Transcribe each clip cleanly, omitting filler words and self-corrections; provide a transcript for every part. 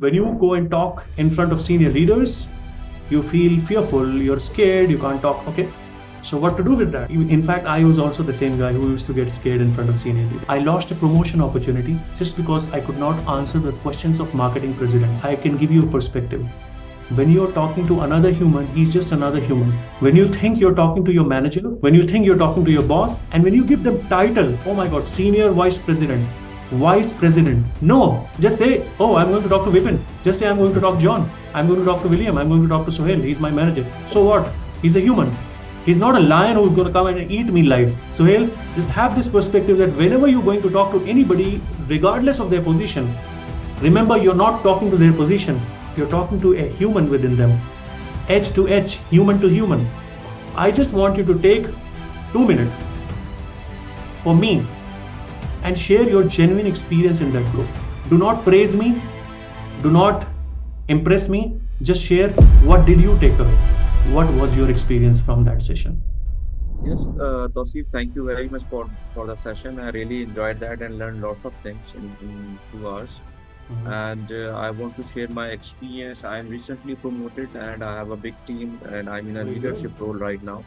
When you go and talk in front of senior leaders, you feel fearful, you're scared, you can't talk. Okay. So what to do with that? In fact, I was also the same guy who used to get scared in front of senior leaders. I lost a promotion opportunity just because I could not answer the questions of marketing presidents. I can give you a perspective. When you're talking to another human, he's just another human. When you think you're talking to your manager, when you think you're talking to your boss, and when you give them title, oh my God, senior vice president. No, just say, oh, I'm going to talk to Vipin. Just say, I'm going to talk to John. I'm going to talk to William. I'm going to talk to Sohail. He's my manager. So what? He's a human. He's not a lion who's going to come and eat me live. Sohail, just have this perspective that whenever you're going to talk to anybody, regardless of their position, remember you're not talking to their position. You're talking to a human within them. Edge to edge, human to human. I just want you to take 2 minutes for me and share your genuine experience in that group. Do not praise me. Do not impress me. Just share what did you take away? What was your experience from that session? Yes, Tausif, thank you very much for the session. I really enjoyed that and learned lots of things in 2 hours. And I want to share my experience. I'm recently promoted and I have a big team and I'm in a leadership role right now.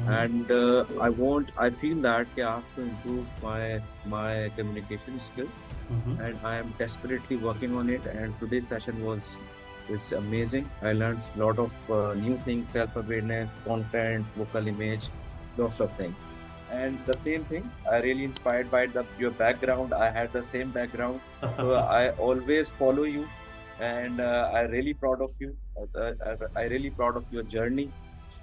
And I feel that I have to improve my communication skill, and I am desperately working on it. And today's session is amazing. I learned a lot of new things, self-awareness, content, vocal image, lots of things. And the same thing, I really inspired by your background. I had the same background, so I always follow you, and I really proud of you. I really proud of your journey.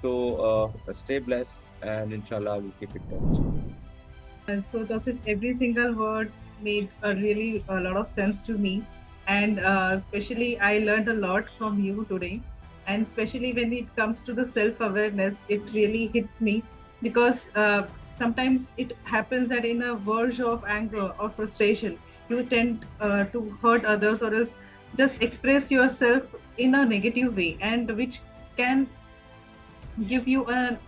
So stay blessed, and inshallah, I will keep it touch. So Taufik, every single word made really a lot of sense to me, and especially I learned a lot from you today. And especially when it comes to the self-awareness, it really hits me because sometimes it happens that in a verge of anger or frustration, you tend to hurt others or else just express yourself in a negative way, and which can give you a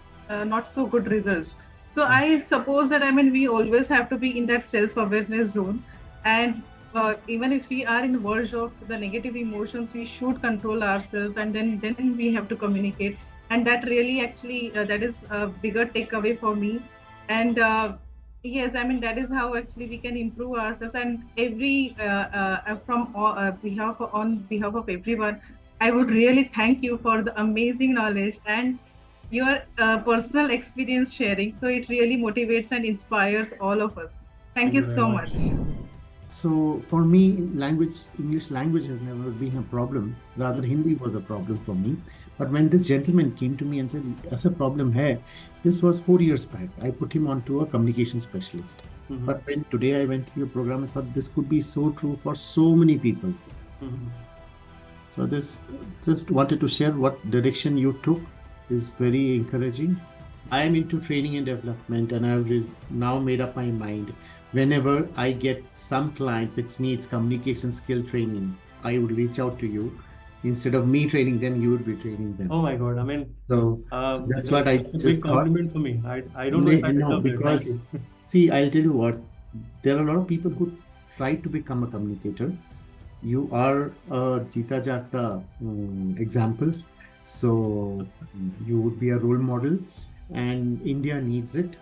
not so good results. So I suppose that we always have to be in that self-awareness zone, and even if we are in verge of the negative emotions, we should control ourselves, and then we have to communicate, and that really actually that is a bigger takeaway for me, and. Yes, that is how actually we can improve ourselves, and every from on behalf of everyone, I would really thank you for the amazing knowledge and your personal experience sharing. So it really motivates and inspires all of us. Thank you so much. So for me, English language has never been a problem. Rather, Hindi was a problem for me. But when this gentleman came to me and said, "Aisa problem hai," this was 4 years back. I put him onto a communication specialist. But when today I went through your program, I thought this could be so true for so many people. So this just wanted to share what direction you took is very encouraging. I am into training and development, and I've now made up my mind. Whenever I get some client which needs communication skill training, I would reach out to you. Instead of me training them, you would be training them. Oh my God. So that's what I That's a just big thought. compliment for me. I don't know if I No, deserve that. Thank because you. see, I'll tell you what, there are a lot of people who try to become a communicator. You are a Jita Jagta example. So you would be a role model, and India needs it,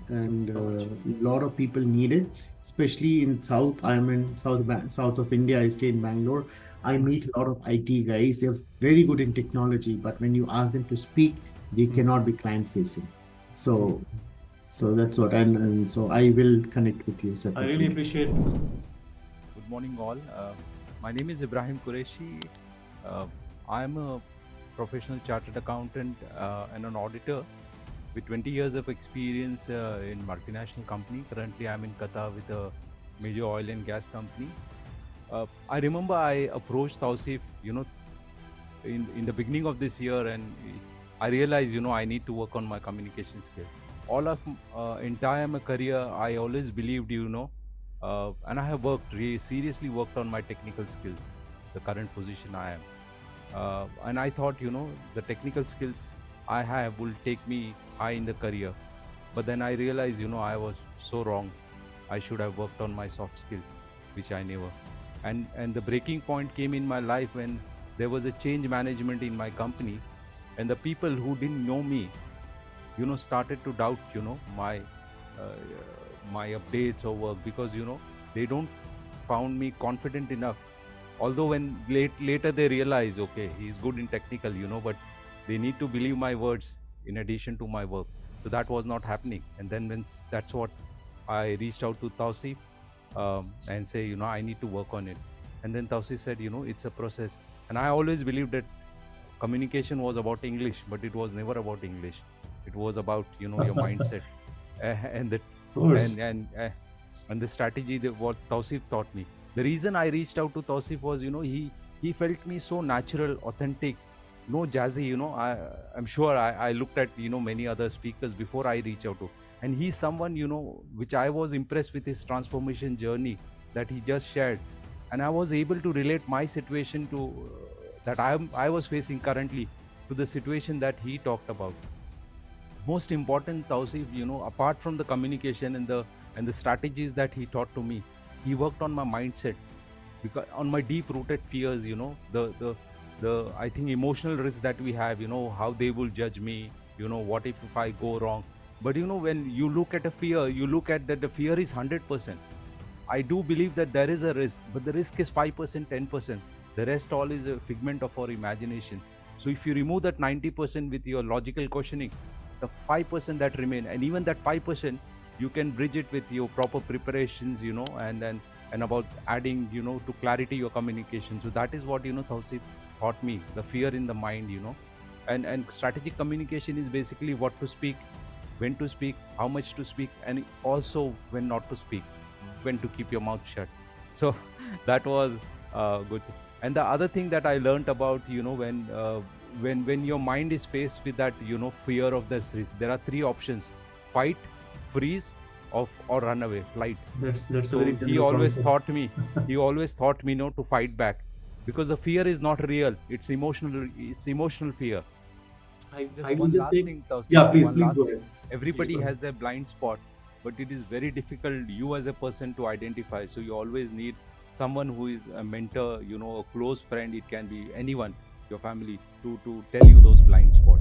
and a lot of people need it, especially in South. I'm in south of India. I stay in Bangalore. I meet a lot of IT guys. They're very good in technology, but when you ask them to speak, they cannot be client facing. So that's what, and so I will connect with you I separately. really appreciate it. Good morning, all. My name is Ibrahim Qureshi. I am a professional chartered accountant and an auditor with 20 years of experience in multinational company. Currently, I'm in Qatar with a major oil and gas company. I remember I approached Tausif, in the beginning of this year, and I realized, I need to work on my communication skills. All of entire my career, I always believed, and I have seriously worked on my technical skills, the current position I am. And I thought, the technical skills I have will take me high in the career. But then I realized, I was so wrong. I should have worked on my soft skills, which I never. And the breaking point came in my life when there was a change management in my company, and the people who didn't know me, started to doubt, my updates or work, because they don't found me confident enough. Although when later they realize, okay, he's good in technical, but they need to believe my words in addition to my work. So that was not happening. And then that's what I reached out to Tausif, and say, I need to work on it. And then Tausif said, it's a process. And I always believed that communication was about English, but it was never about English. It was about, your mindset, and the and the strategy that what Tausif taught me. The reason I reached out to Tausif was, he felt me so natural, authentic, no jazzy. I'm sure I looked at many other speakers before I reach out to, and he's someone which I was impressed with his transformation journey that he just shared, and I was able to relate my situation to that I was facing currently to the situation that he talked about. Most important, Tausif, apart from the communication and the strategies that he taught to me, he worked on my mindset, because on my deep rooted fears, the I think emotional risk that we have, how they will judge me, what if I go wrong. But when you look at a fear, you look at that the fear is 100%. I do believe that there is a risk, but the risk is 5%, 10%. The rest all is a figment of our imagination. So if you remove that 90% with your logical questioning, the 5% that remain, and even that 5%, you can bridge it with your proper preparations, and about adding, to clarity your communication. So that is what, Tausif taught me, the fear in the mind, and strategic communication is basically what to speak, when to speak, how much to speak, and also when not to speak, when to keep your mouth shut. So that was good. And the other thing that I learned about, when your mind is faced with that, fear of this risk, there are three options: fight, freeze, or run away, flight. That's So very he always taught me, to fight back, because the fear is not real. It's emotional fear. I One will just last take. thing, Tausif, Yeah, please, one please last go thing. ahead. Everybody Please go has their blind spot, but it is very difficult, you as a person, to identify. So you always need someone who is a mentor, a close friend. It can be anyone, your family, to tell you those blind spots.